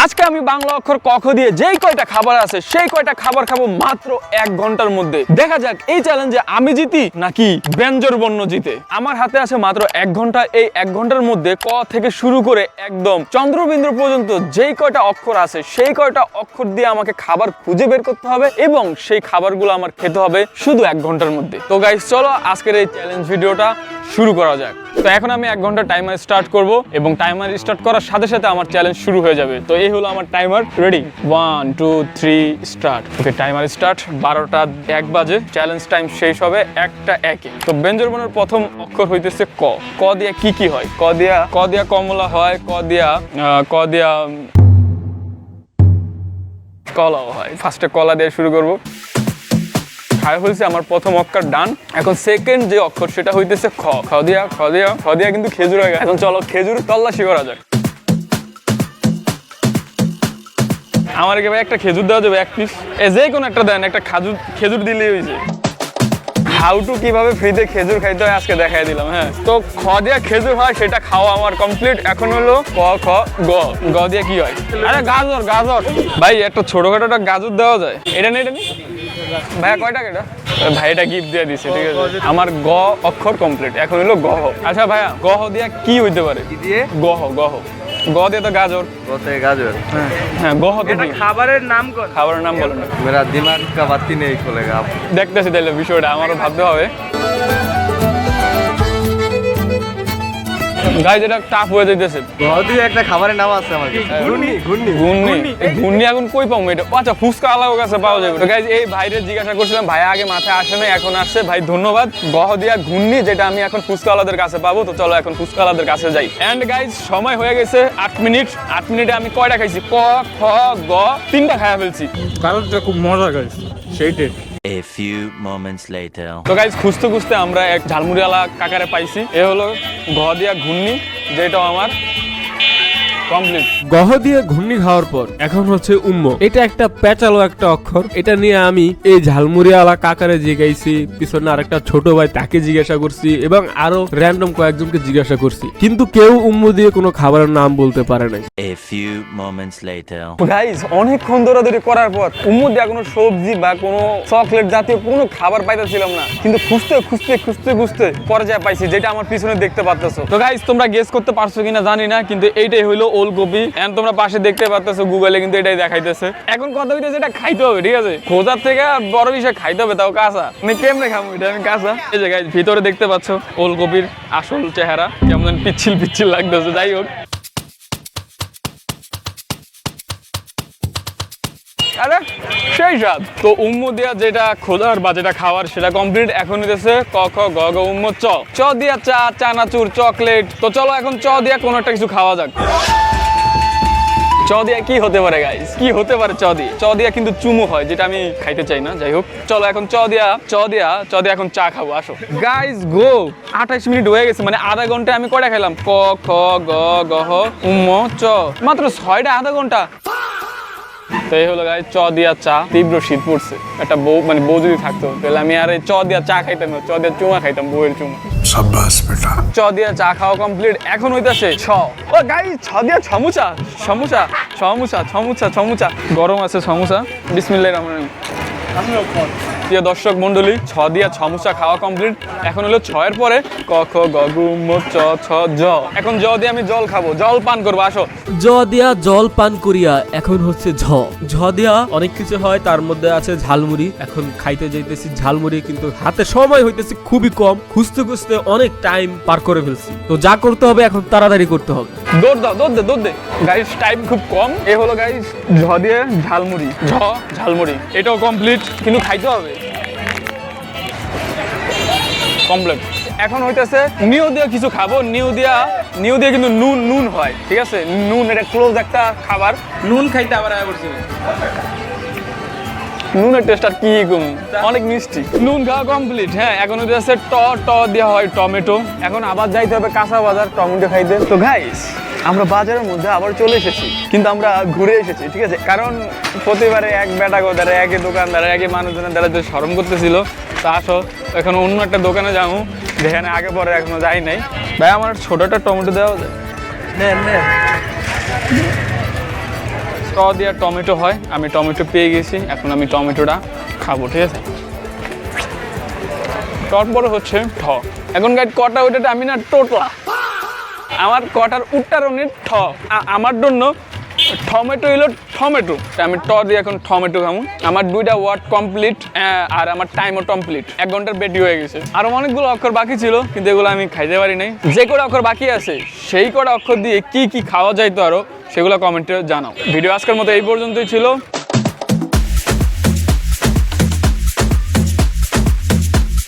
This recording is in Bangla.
আজকে আমি বাংলা অক্ষর ক খ দিয়ে যেই কয়টা খাবার আছে সেই কয়টা খাবার খাবো মাত্র 1 ঘন্টার মধ্যে। দেখা যাক এই চ্যালেঞ্জে আমি জিতি নাকি ব্যঞ্জন বর্ণ জিতে। আমার হাতে আছে মাত্র 1 ঘন্টা। এই 1 ঘন্টার মধ্যে ক থেকে শুরু করে একদম চন্দ্রবিন্দু পর্যন্ত যেই কয়টা অক্ষর আছে সেই কয়টা অক্ষর দিয়ে আমাকে খাবার খুঁজে বের করতে হবে এবং সেই খাবারগুলো আমার খেতে হবে শুধু 1 ঘন্টার মধ্যে। তো গাইস চলো আজকের এই চ্যালেঞ্জ ভিডিওটা শুরু করা যাক। তো এখন আমি 1 ঘন্টা টাইমার স্টার্ট করব এবং টাইমার স্টার্ট করার সাথে সাথে আমার চ্যালেঞ্জ শুরু হয়ে যাবে। তো এই হলো আমার টাইমার, রেডি 1 2 3 স্টার্ট। ওকে টাইমার স্টার্ট। 12টা 1 বাজে, চ্যালেঞ্জ টাইম শেষ হবে 1টা 1-এ। তো ব্যঞ্জন বর্ণের প্রথম অক্ষর হইতেছে ক। ক দিয়া কি হয়? ক দিয়া কমলা হয়, ক দিয়া কলাও হয়। ফার্স্টে কলা দিয়ে শুরু করব। খায় হয়েছে আমার প্রথম অক্ষর ডান। এখন সেকেন্ড যে অক্ষর সেটা হইতেছে খ। খ দিয়া কিন্তু খেজুর হয়ে গেছে। এখন চলো খেজুর তল্লাশি করা যাক। আমার একেবারে একটা খেজুর দেওয়া যাবে 1 পিস। যে কোনো একটা দেন, একটা খেজুর দিলেই হয়েছে। হাউ টু কিভাবে ফ্রিতে খেজুর খাইতে হয় আজকে দেখাই দিলাম। হ্যাঁ, তো খ দিয়া খেজুর হয় সেটা খাওয়া আমার কমপ্লিট। এখন হলো ক খ গ। গ দিয়ে কি হয়? আরে গাজর। ভাই একটা ছোটখাটো একটা গাজর দেওয়া যায়? এটা নেই ভাইয়া, কয় টাকা এটা? ভাই এটা গিফট দিয়ে দিছে, ঠিক আছে। আমার গ অক্ষর কমপ্লিট। এখন হলো গহ। আচ্ছা ভাইয়া, গহ দিয়া কি হইতে পারে? কি দিয়ে? গহ গ দিয়ে তো গাজর। গাজর, হ্যাঁ। গহ তো কি? খাবারের নাম কোন? খাবারের নাম বলেন। মেরা দিমাগ কা বাতি নেই খুলেগা। দেখতেছি তাহলে বিষয়টা আমারও ভাবতে হবে। গাইজ এটা টাফ হয়ে যাইতেছে। গহদি একটা খাবারের নাম আছে আমার কাছে। ঘুন্নি এখন কই পাবো এটা? আচ্ছা ফুচকা আলাও কাছে পাওয়া যাবে। তো গাইজ এই ভাইরে জিজ্ঞাসা করছিলাম, ভাই আগে মাথায় আসে না, এখন আসছে। ভাই ধন্যবাদ। গহ দিয়া ঘুন্নি, যেটা আমি এখন ফুচকা আলাদের কাছে পাবো। তো চলো এখন ফুচকা আলাদের কাছে যাই। এন্ড গাইজ সময় হয়ে গেছে 8 মিনিট। 8 মিনিটে আমি কয়টা খাইছি? ক খ গ 3টা খাইয়া ফেলছি। কারণটা খুব মজা গাইজ, সেইটাই। A few moments later. তো গাইজ খুঁজতে আমরা এক ঝালমুড়িওয়ালা কাকারে পাইছি। এ হলো ঘ দিয়া ঘুন্নি, যেটাও আমার কমপ্লিট। গহ দিয়ে ঘূর্ণি খাওয়ার পর এখন হচ্ছে উম্ম। এটা একটা পেঁচালো একটা অক্ষর। এটা নিয়ে আমি এই ঝালমুড়িওয়ালা কাকারে জিজ্ঞাসি, পিছনে আরেকটা ছোট ভাই তাকে জিজ্ঞাসা করছি এবং আরো র্যান্ডম কয়েকজনকে জিজ্ঞাসা করছি, কিন্তু কেউ উম্ম দিয়ে কোনো খাবারের নাম বলতে পারে নাই। A few moments later. Guys অনেকক্ষণ দৌড়াদৌড়ি করার পর উম্মু দেয়া কোনো সবজি বা কোনো চকলেট জাতীয় কোনো খাবার পাইতেছিলাম না, কিন্তু খুঁজতে পর্যায়ে পাইছি, যেটা আমার পিছনে দেখতে পাচ্তেছো। তো গাইজ তোমরা গেস করতে পারছো কিনা জানি না, কিন্তু এইটাই হইলো ওলকপি। এন্ড তোমরা পাশে দেখতে পাচ্তেছো গুগলে কিন্তু এটাই দেখাইতেছে। এখন কথা হইতেছে এটা খাইতে হবে, ঠিক আছে? খোঁজার থেকে বড় বিষয় খাইতে হবে, তাও কাঁচা। মানে কেমনে খাবো এটা আমি কাঁচা? এই যে গাইজ ভিতরে দেখতে পাচ্ছ ওলকপির আসল চেহারা, কেমন পিচ্ছিল লাগতেছে। যাই হোক, আরে সেই স্বাদ। তো উম্মু দিয়া যেটা খোঁজার বা যেটা খাওয়ার সেটা কমপ্লিট। এখন হইতেছে ক খ গ গ উম্মু চ দিয়া চা, চানাচুর, চকলেট। তো চলো এখন চ দিয়া কোনো একটা কিছু খাওয়া যাক। চ দিয়া কি হতে পারে গাইস? কি হতে পারে চ দিয়ে? চ দিয়া কিন্তু চুমু হয়, যেটা আমি খাইতে চাই না। যাই হোক, চলো এখন চ দিয়া এখন চা খাবো। আসো গাইস, গো 28 মিনিট হয়ে গেছে, মানে আধা ঘন্টায় আমি কয়টা খাইলাম? ক খ গ গহ উম্ম চ, মাত্র 6টা আধা ঘন্টা। তো এই হলো গাইস চ দিয়া চা। তীব্র শীত পড়ছে। একটা বউ যদি থাকতো তাহলে আমি আর এই চ দিয়া চা খাইতাম না, চ দিয়া চুমা খাইতাম, বউয়ের চুমা। সাবাস বেটা। চ দিয়া চা খাওয়া কমপ্লিট। এখন হইতাছে ছ। ও গাইস, ছ দিয়া সমুচা। গরম আছে সমুচা। বিসমিল্লাহির রহমানির রহিম। প্রিয় দর্শক মন্ডলী, ছ দিয়া সমুচা খাওয়া কমপ্লিট। এখন হলো 6-এর পরে ক খ গ ঘ উম চ ছ জ। এখন জ দিয়ে আমি জল খাবো, জল পান করবো। আসো। জ দিয়া জল পান করিয়া এখন হচ্ছে ঝ। ঝ দিয়া অনেক কিছু হয়, তার মধ্যে আছে ঝালমুড়ি। এখন খাইতে যাইতেছি ঝালমুড়ি, কিন্তু হাতে সময় হইতেছে খুবই কম। খুঁজতে অনেক টাইম পার করে ফেলছি। তো যা করতে হবে এখন তাড়াতাড়ি করতে হবে। দৌড় দে গাইস, টাইম খুব কম। এ হলো গাইস ঝ দিয়ে ঝালমুড়ি। ঝালমুড়ি এটাও কমপ্লিট, কিন্তু খাইতে হবে কমপ্লিট। এখন হইতেছে নিউ দিয়ে কিছু খাবো। নিউ দিয়ে কিন্তু নুন হয়, ঠিক আছে? নুন এটা ক্লোজ একটা খাবার। নুন খাইতে আবার আয়া করছি। নুনের টেস্ট আর কি কম, অনেক মিষ্টি। নুন খাওয়া কমপ্লিট। হ্যাঁ, এখন হইতেছে ট দেওয়া হয় টমেটো। এখন আবার যাইতে হবে কাঁচা বাজার টমেটো খাইতে। তো গাইস আমরা বাজারের মধ্যে আবার চলে এসেছি, কিন্তু আমরা ঘুরে এসেছি, ঠিক আছে? কারণ প্রতিবারে এক বেটা গোদারে, একই দোকানদারে, একই মানুষজনের দ্বারা যে শরম করতেছিল, তা আসো এখন অন্য একটা দোকানে যাবো, যেখানে আগে পরে এখনো যাই নাই। ভাই আমার ছোট একটা টমেটো দেওয়া যায়? ট দিয়ে টমেটো হয়, আমি টমেটো পেয়ে গেছি, এখন আমি টমেটোটা খাবো, ঠিক আছে। তারপরে হচ্ছে ঠ। এখন গাইড কটা ওইটাতে আমি না টোটলা, আমার কটার উচ্চারণের ঠ। আমার জন্য টমেটো হইলো টমেটো, আমি ট দিয়ে এখন টমেটো খামু। আমার 2টা ওয়ার্ড কমপ্লিট আর আমার টাইমও কমপ্লিট, 1 ঘন্টার বেশি হয়ে গেছে। আরো অনেকগুলো অক্ষর বাকি ছিল কিন্তু এগুলো আমি খাইতে পারি নাই। যে কটা অক্ষর বাকি আছে সেই কটা অক্ষর দিয়ে কি কি খাওয়া যাইতো আরো সেগুলো কমেন্টে জানাও। ভিডিও আজকের মতো এই পর্যন্তই ছিল।